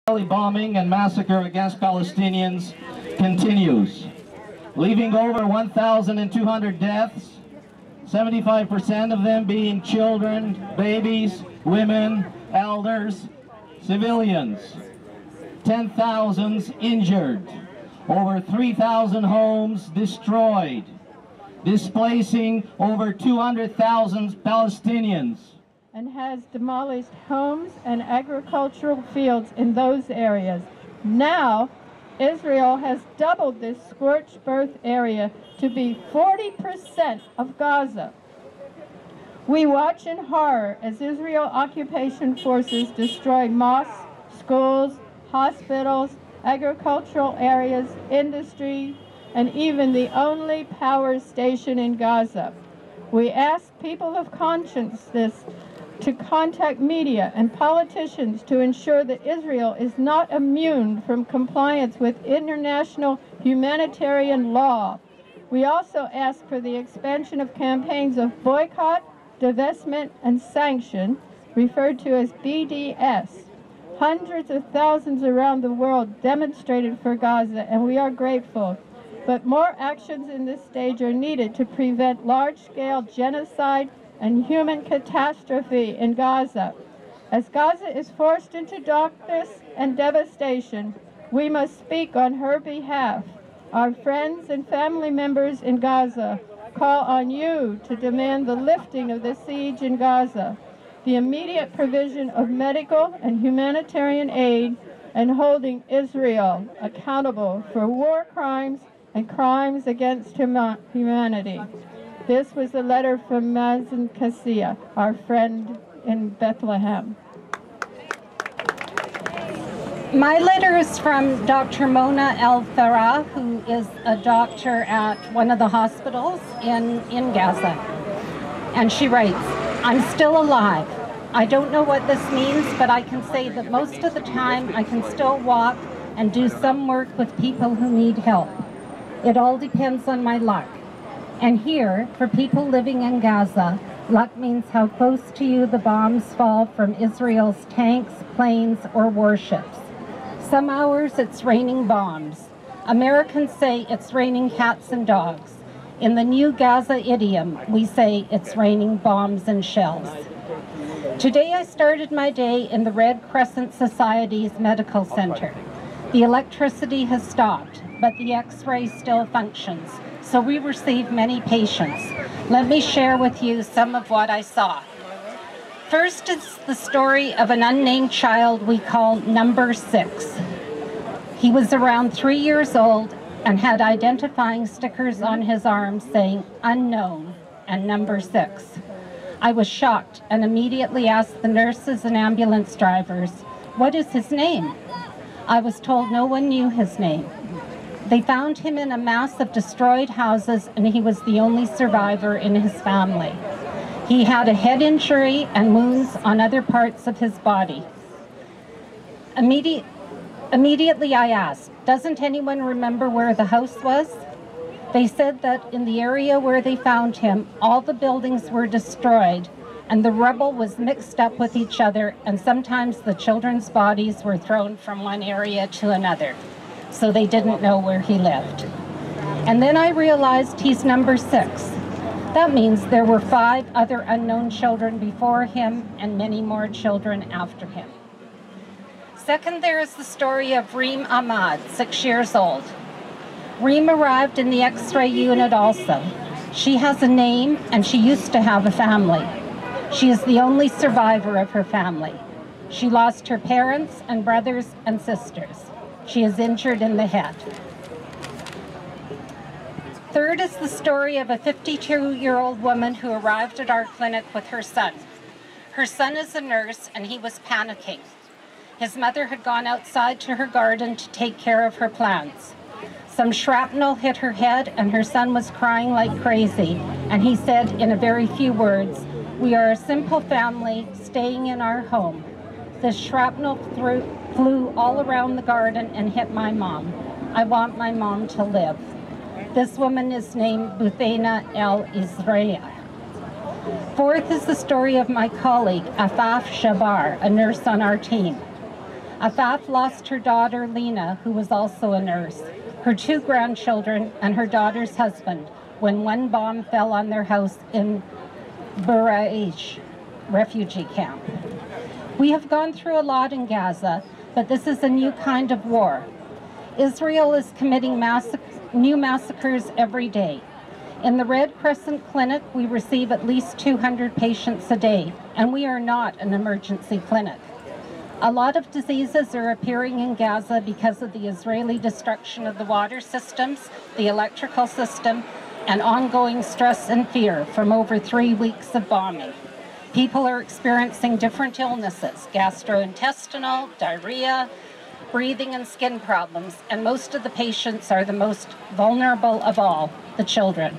bombing and massacre against Palestinians continues, leaving over 1,200 deaths, 75% of them being children, babies, women, elders, civilians, 10,000 injured, over 3,000 homes destroyed, displacing over 200,000 Palestinians. And has demolished homes and agricultural fields in those areas. Now, Israel has doubled this scorched earth area to be 40% of Gaza. We watch in horror as Israel occupation forces destroy mosques, schools, hospitals, agricultural areas, industry, and even the only power station in Gaza. We ask people of conscience to contact media and politicians to ensure that Israel is not immune from compliance with international humanitarian law. We also ask for the expansion of campaigns of boycott, divestment, and sanction, referred to as BDS. Hundreds of thousands around the world demonstrated for Gaza, and we are grateful. But more actions in this stage are needed to prevent large-scale genocide and human catastrophe in Gaza. As Gaza is forced into darkness and devastation, we must speak on her behalf. Our friends and family members in Gaza call on you to demand the lifting of the siege in Gaza, the immediate provision of medical and humanitarian aid, and holding Israel accountable for war crimes and crimes against humanity. This was a letter from Mazen Kassia, our friend in Bethlehem. My letter is from Dr. Mona El-Farah, who is a doctor at one of the hospitals in Gaza. And she writes, "I'm still alive. I don't know what this means, but I can say that most of the time I can still walk and do some work with people who need help. It all depends on my luck. And here, for people living in Gaza, luck means how close to you the bombs fall from Israel's tanks, planes, or warships. Some hours it's raining bombs. Americans say it's raining cats and dogs. In the new Gaza idiom, we say it's raining bombs and shells. Today I started my day in the Red Crescent Society's medical center. The electricity has stopped, but the X-ray still functions, so we receive many patients. Let me share with you some of what I saw. First is the story of an unnamed child we call number 6. He was around 3 years old and had identifying stickers on his arms saying unknown and number 6. I was shocked and immediately asked the nurses and ambulance drivers, "What is his name?" I was told no one knew his name. They found him in a mass of destroyed houses, and he was the only survivor in his family. He had a head injury and wounds on other parts of his body. Immediately I asked, "Doesn't anyone remember where the house was?" They said that in the area where they found him, all the buildings were destroyed, and the rubble was mixed up with each other, and sometimes the children's bodies were thrown from one area to another, so they didn't know where he lived. And then I realized he's number 6. That means there were 5 other unknown children before him and many more children after him. Second, there is the story of Reem Ahmad, 6 years old. Reem arrived in the X-ray unit also. She has a name and she used to have a family. She is the only survivor of her family. She lost her parents and brothers and sisters. She is injured in the head. Third is the story of a 52-year-old woman who arrived at our clinic with her son. Her son is a nurse and he was panicking. His mother had gone outside to her garden to take care of her plants. Some shrapnel hit her head and her son was crying like crazy, and he said in a very few words, "We are a simple family staying in our home. The shrapnel flew all around the garden and hit my mom. I want my mom to live." This woman is named Buthaina El-Israel. Fourth is the story of my colleague, Afaf Shabar, a nurse on our team. Afaf lost her daughter, Lena, who was also a nurse, her 2 grandchildren, and her daughter's husband when one bomb fell on their house in Buraish refugee camp. We have gone through a lot in Gaza, but this is a new kind of war. Israel is committing new massacres every day. In the Red Crescent Clinic, we receive at least 200 patients a day, and we are not an emergency clinic. A lot of diseases are appearing in Gaza because of the Israeli destruction of the water systems, the electrical system, and ongoing stress and fear from over 3 weeks of bombing. People are experiencing different illnesses, gastrointestinal, diarrhea, breathing and skin problems, and most of the patients are the most vulnerable of all, the children.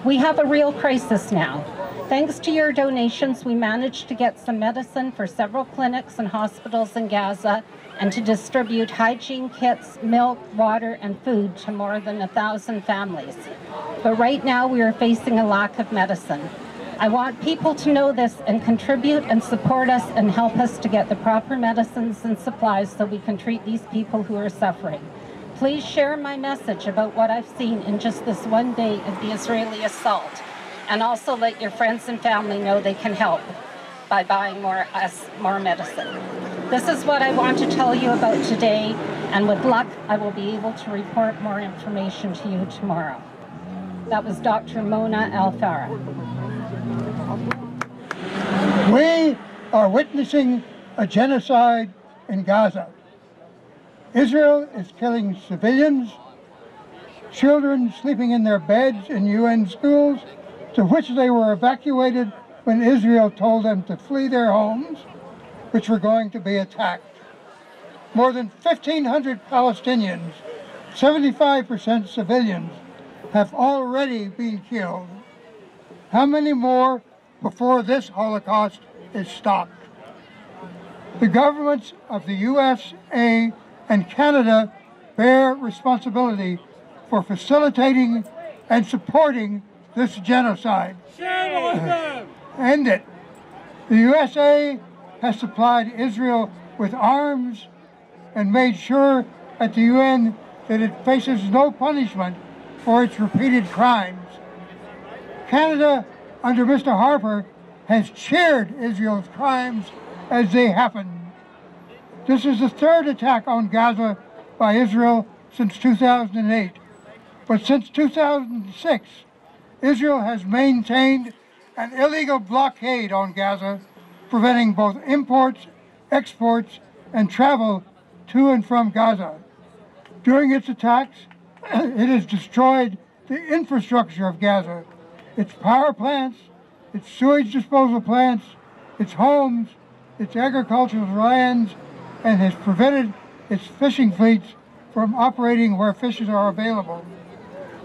We have a real crisis now. Thanks to your donations, we managed to get some medicine for several clinics and hospitals in Gaza and to distribute hygiene kits, milk, water, and food to more than 1,000 families. But right now we are facing a lack of medicine. I want people to know this and contribute and support us and help us to get the proper medicines and supplies so we can treat these people who are suffering. Please share my message about what I've seen in just this one day of the Israeli assault, and also let your friends and family know they can help by buying more medicine. This is what I want to tell you about today, and with luck, I will be able to report more information to you tomorrow. That was Dr. Mona Al-Farah. We are witnessing a genocide in Gaza. Israel is killing civilians, children sleeping in their beds in UN schools, to which they were evacuated when Israel told them to flee their homes, which were going to be attacked. More than 1,500 Palestinians, 75% civilians, have already been killed. How many more before this Holocaust is stopped? The governments of the USA and Canada bear responsibility for facilitating and supporting this genocide. End it. The USA has supplied Israel with arms and made sure at the UN that it faces no punishment for its repeated crimes. Canada, under Mr. Harper, has cheered Israel's crimes as they happen. This is the 3rd attack on Gaza by Israel since 2008. But since 2006, Israel has maintained an illegal blockade on Gaza, preventing both imports, exports, and travel to and from Gaza. During its attacks, it has destroyed the infrastructure of Gaza, its power plants, its sewage disposal plants, its homes, its agricultural lands, and has prevented its fishing fleets from operating where fishes are available.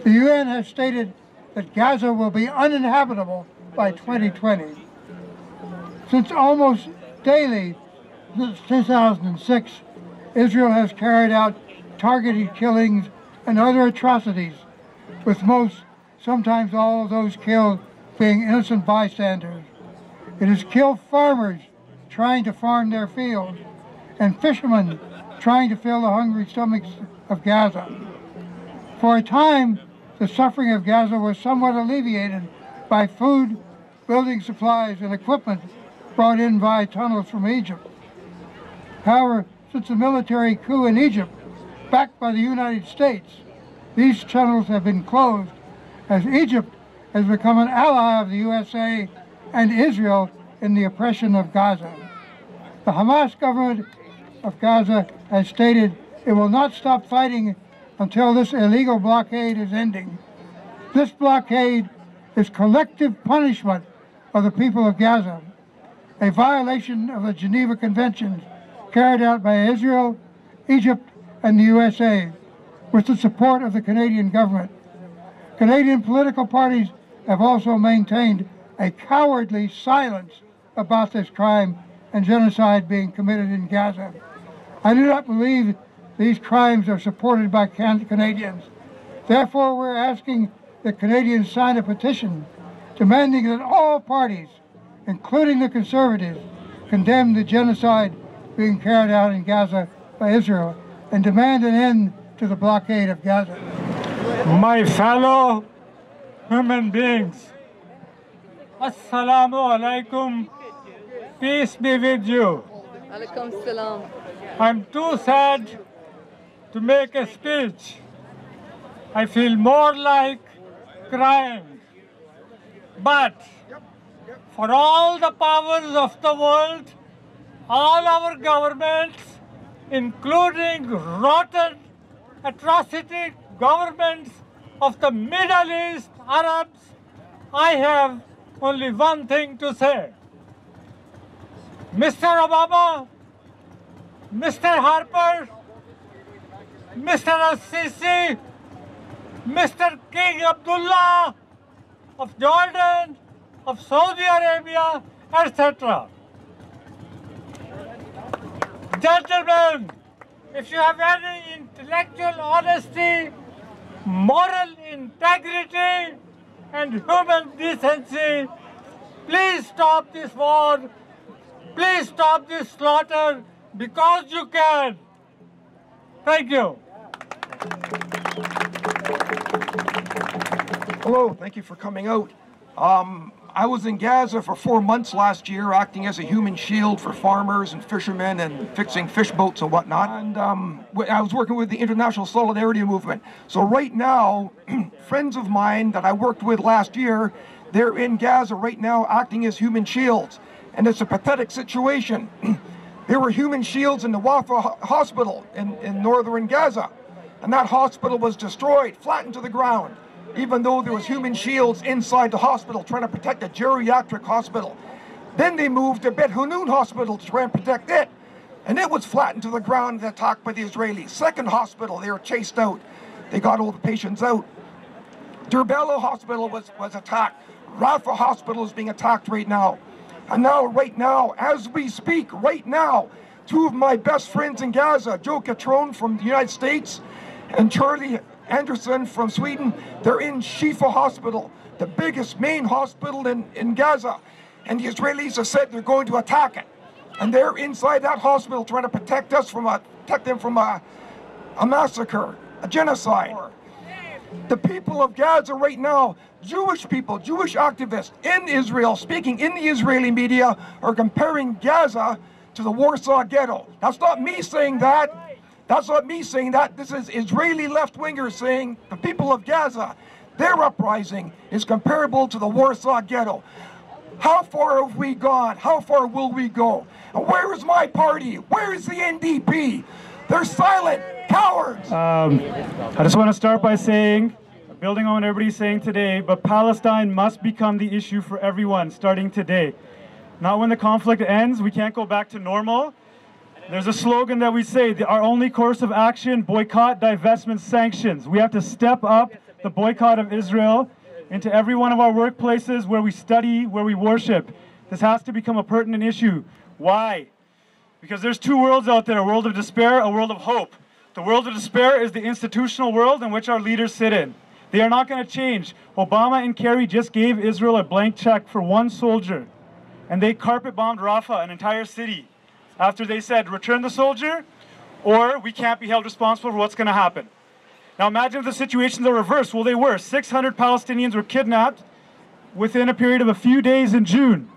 The UN has stated that Gaza will be uninhabitable by 2020. Since almost daily, since 2006, Israel has carried out targeted killings and other atrocities, with most, sometimes all of those killed, being innocent bystanders. It has killed farmers trying to farm their fields, and fishermen trying to fill the hungry stomachs of Gaza. For a time, the suffering of Gaza was somewhat alleviated by food, building supplies, and equipment brought in by tunnels from Egypt. However, since the military coup in Egypt, backed by the United States, these tunnels have been closed as Egypt has become an ally of the USA and Israel in the oppression of Gaza. The Hamas government of Gaza has stated it will not stop fighting until this illegal blockade is ending. This blockade is collective punishment of the people of Gaza, a violation of the Geneva Conventions carried out by Israel, Egypt, and the USA, with the support of the Canadian government. Canadian political parties have also maintained a cowardly silence about this crime and genocide being committed in Gaza. I do not believe these crimes are supported by Canadians. Therefore, we're asking that Canadians sign a petition demanding that all parties, including the Conservatives, condemn the genocide being carried out in Gaza by Israel and demand an end to the blockade of Gaza. My fellow human beings, Assalamu alaikum, peace be with you. Alaikum salam. I'm too sad to make a speech. I feel more like crying. But for all the powers of the world, all our governments, including rotten, atrocity governments of the Middle East, Arabs, I have only one thing to say. Mr. Obama, Mr. Harper, Mr. Al-Sisi, Mr. King Abdullah of Jordan, of Saudi Arabia, etc. Gentlemen, if you have any intellectual honesty, moral integrity, and human decency, please stop this war. Please stop this slaughter, because you can. Thank you. Hello, thank you for coming out. I was in Gaza for 4 months last year, acting as a human shield for farmers and fishermen and fixing fish boats and whatnot. And I was working with the International Solidarity Movement. So right now, friends of mine that I worked with last year, they're in Gaza right now acting as human shields. And it's a pathetic situation. There were human shields in the Wafa hospital in northern Gaza. And that hospital was destroyed, flattened to the ground, even though there was human shields inside the hospital trying to protect a geriatric hospital. Then they moved to Bet Hanun Hospital to try and protect it. And it was flattened to the ground and attacked by the Israelis. Second hospital, they were chased out. They got all the patients out. Durbella Hospital was attacked. Rafah Hospital is being attacked right now. And now, right now, as we speak, right now, two of my best friends in Gaza, Joe Catrone from the United States and Charlie Anderson from Sweden, they're in Shifa Hospital, the biggest main hospital in Gaza. And the Israelis have said they're going to attack it. And they're inside that hospital trying to protect them from a massacre, a genocide. The people of Gaza right now, Jewish people, Jewish activists in Israel, speaking in the Israeli media, are comparing Gaza to the Warsaw Ghetto. That's not me saying that. That's not me saying that. This is Israeli left-wingers saying the people of Gaza, their uprising is comparable to the Warsaw Ghetto. How far have we gone? How far will we go? And where is my party? Where is the NDP? They're silent, cowards. I just want to start by saying, building on what everybody's saying today, but Palestine must become the issue for everyone starting today. Not when the conflict ends, we can't go back to normal. There's a slogan that we say, our only course of action, boycott, divestment, sanctions. We have to step up the boycott of Israel into every one of our workplaces, where we study, where we worship. This has to become a pertinent issue. Why? Because there's two worlds out there, a world of despair, a world of hope. The world of despair is the institutional world in which our leaders sit in. They are not going to change. Obama and Kerry just gave Israel a blank check for one soldier, and they carpet bombed Rafah, an entire city, after they said, return the soldier, or we can't be held responsible for what's going to happen. Now imagine if the situation's the reverse. Well, they were. 600 Palestinians were kidnapped within a period of a few days in June.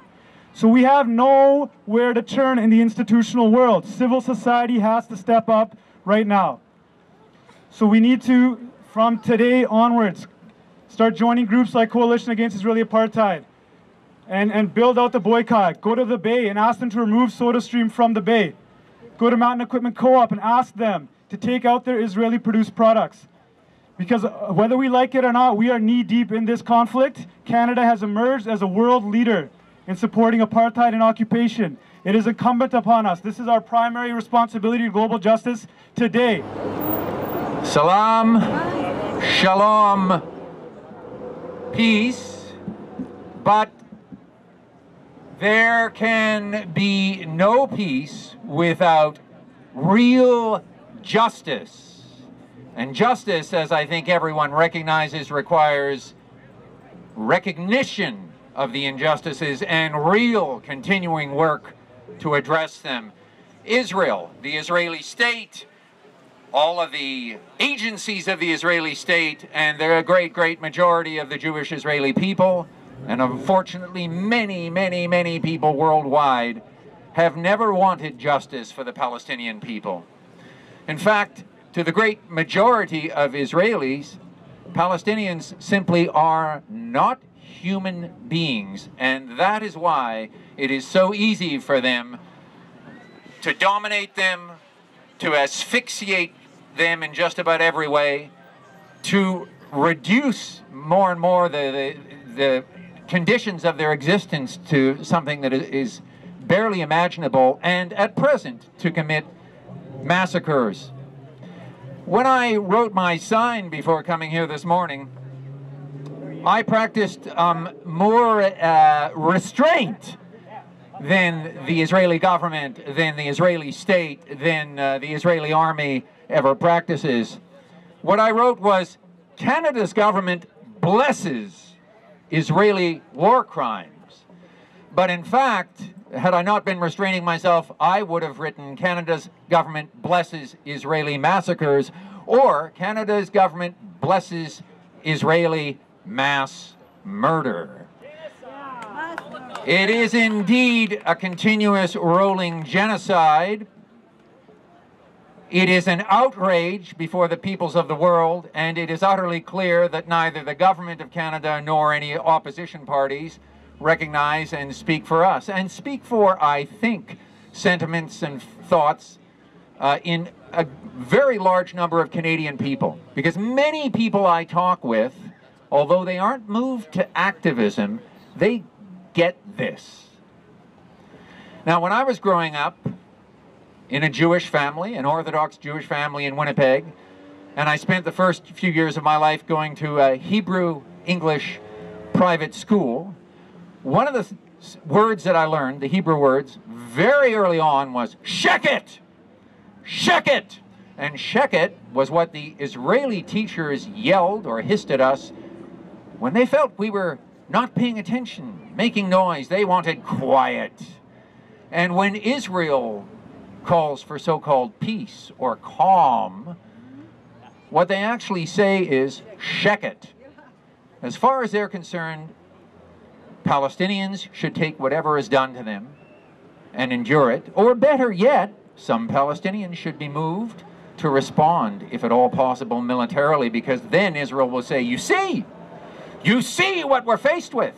So we have nowhere to turn in the institutional world. Civil society has to step up right now. So we need to, from today onwards, start joining groups like Coalition Against Israeli Apartheid and build out the boycott. Go to the Bay and ask them to remove SodaStream from the Bay. Go to Mountain Equipment Co-op and ask them to take out their Israeli-produced products. Because whether we like it or not, we are knee-deep in this conflict. Canada has emerged as a world leader in supporting apartheid and occupation. It is incumbent upon us. This is our primary responsibility to global justice today. Salam, shalom, peace, but there can be no peace without real justice. And justice, as I think everyone recognizes, requires recognition of the injustices and real continuing work to address them. Israel, the Israeli state, all of the agencies of the Israeli state, and the great majority of the Jewish Israeli people, and unfortunately many people worldwide, have never wanted justice for the Palestinian people. In fact, to the great majority of Israelis, Palestinians simply are not human beings, and that is why it is so easy for them to dominate them, to asphyxiate them in just about every way, to reduce more and more the conditions of their existence to something that is barely imaginable, and at present to commit massacres. When I wrote my sign before coming here this morning, I practiced more restraint than the Israeli government, than the Israeli state, than the Israeli army ever practices. What I wrote was, Canada's government blesses Israeli war crimes. But in fact, had I not been restraining myself, I would have written, Canada's government blesses Israeli massacres, or Canada's government blesses Israeli mass murder. It is indeed a continuous rolling genocide. It is an outrage before the peoples of the world, and it is utterly clear that neither the government of Canada nor any opposition parties recognize and speak for us, and speak for, I think, sentiments and thoughts in a very large number of Canadian people. Because many people I talk with, although they aren't moved to activism, they get this. Now, when I was growing up in a Jewish family, an Orthodox Jewish family in Winnipeg, and I spent the first few years of my life going to a Hebrew-English private school, one of the words that I learned, the Hebrew words, very early on was sheket! Sheket! And sheket was what the Israeli teachers yelled or hissed at us when they felt we were not paying attention, making noise. They wanted quiet. And when Israel calls for so-called peace or calm, what they actually say is sheket. As far as they're concerned, Palestinians should take whatever is done to them and endure it, or better yet, some Palestinians should be moved to respond, if at all possible, militarily, because then Israel will say, you see what we're faced with.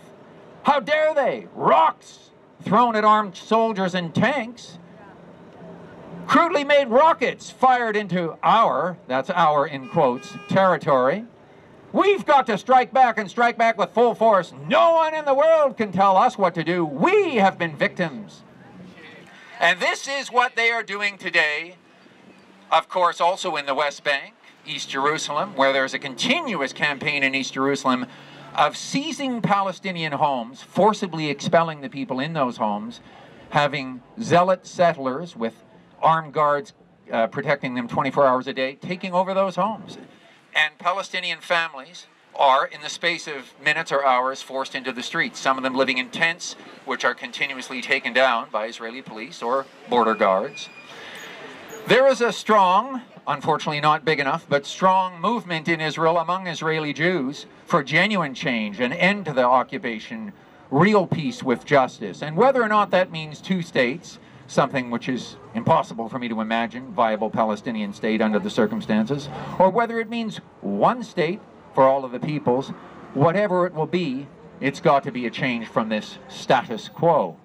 How dare they? Rocks thrown at armed soldiers and tanks, crudely made rockets fired into our, that's our in quotes, territory. We've got to strike back and strike back with full force. No one in the world can tell us what to do. We have been victims. And this is what they are doing today, of course, also in the West Bank, East Jerusalem, where there's a continuous campaign in East Jerusalem of seizing Palestinian homes, forcibly expelling the people in those homes, having zealot settlers with armed guards protecting them 24 hours a day, taking over those homes. And Palestinian families are, in the space of minutes or hours, forced into the streets, some of them living in tents, which are continuously taken down by Israeli police or border guards. There is a strong, unfortunately not big enough, but strong movement in Israel among Israeli Jews for genuine change, an end to the occupation, real peace with justice. And whether or not that means two states, something which is impossible for me to imagine, viable Palestinian state under the circumstances, or whether it means one state for all of the peoples, whatever it will be, it's got to be a change from this status quo.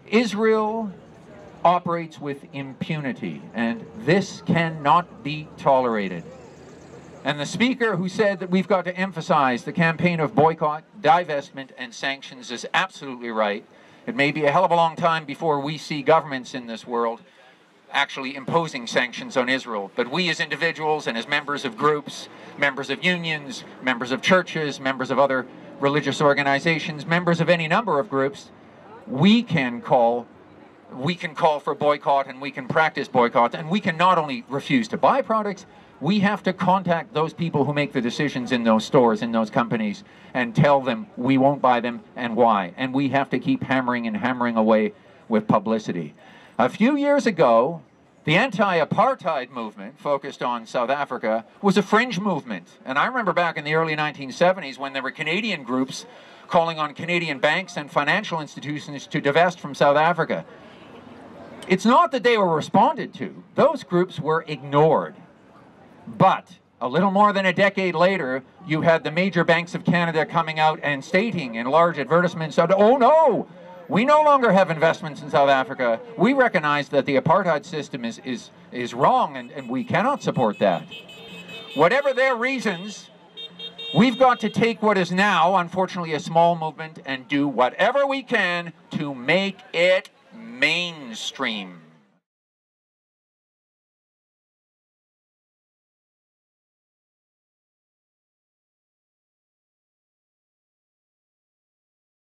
Israel operates with impunity, and this cannot be tolerated. And the speaker who said that we've got to emphasize the campaign of boycott, divestment, and sanctions is absolutely right. It may be a hell of a long time before we see governments in this world actually imposing sanctions on Israel. But we as individuals and as members of groups, members of unions, members of churches, members of other religious organizations, members of any number of groups, we can call for boycott, and we can practice boycott, and we can not only refuse to buy products, we have to contact those people who make the decisions in those stores, in those companies, and tell them we won't buy them and why. And we have to keep hammering and hammering away with publicity. A few years ago, The anti-apartheid movement focused on South Africa was a fringe movement. And I remember back in the early 1970s when there were Canadian groups calling on Canadian banks and financial institutions to divest from South Africa. It's not that they were responded to. Those groups were ignored. But a little more than a decade later, you had the major banks of Canada coming out and stating in large advertisements that, oh no, we no longer have investments in South Africa. We recognize that the apartheid system is wrong and we cannot support that. Whatever their reasons, we've got to take what is now, unfortunately, a small movement and do whatever we can to make it mainstream.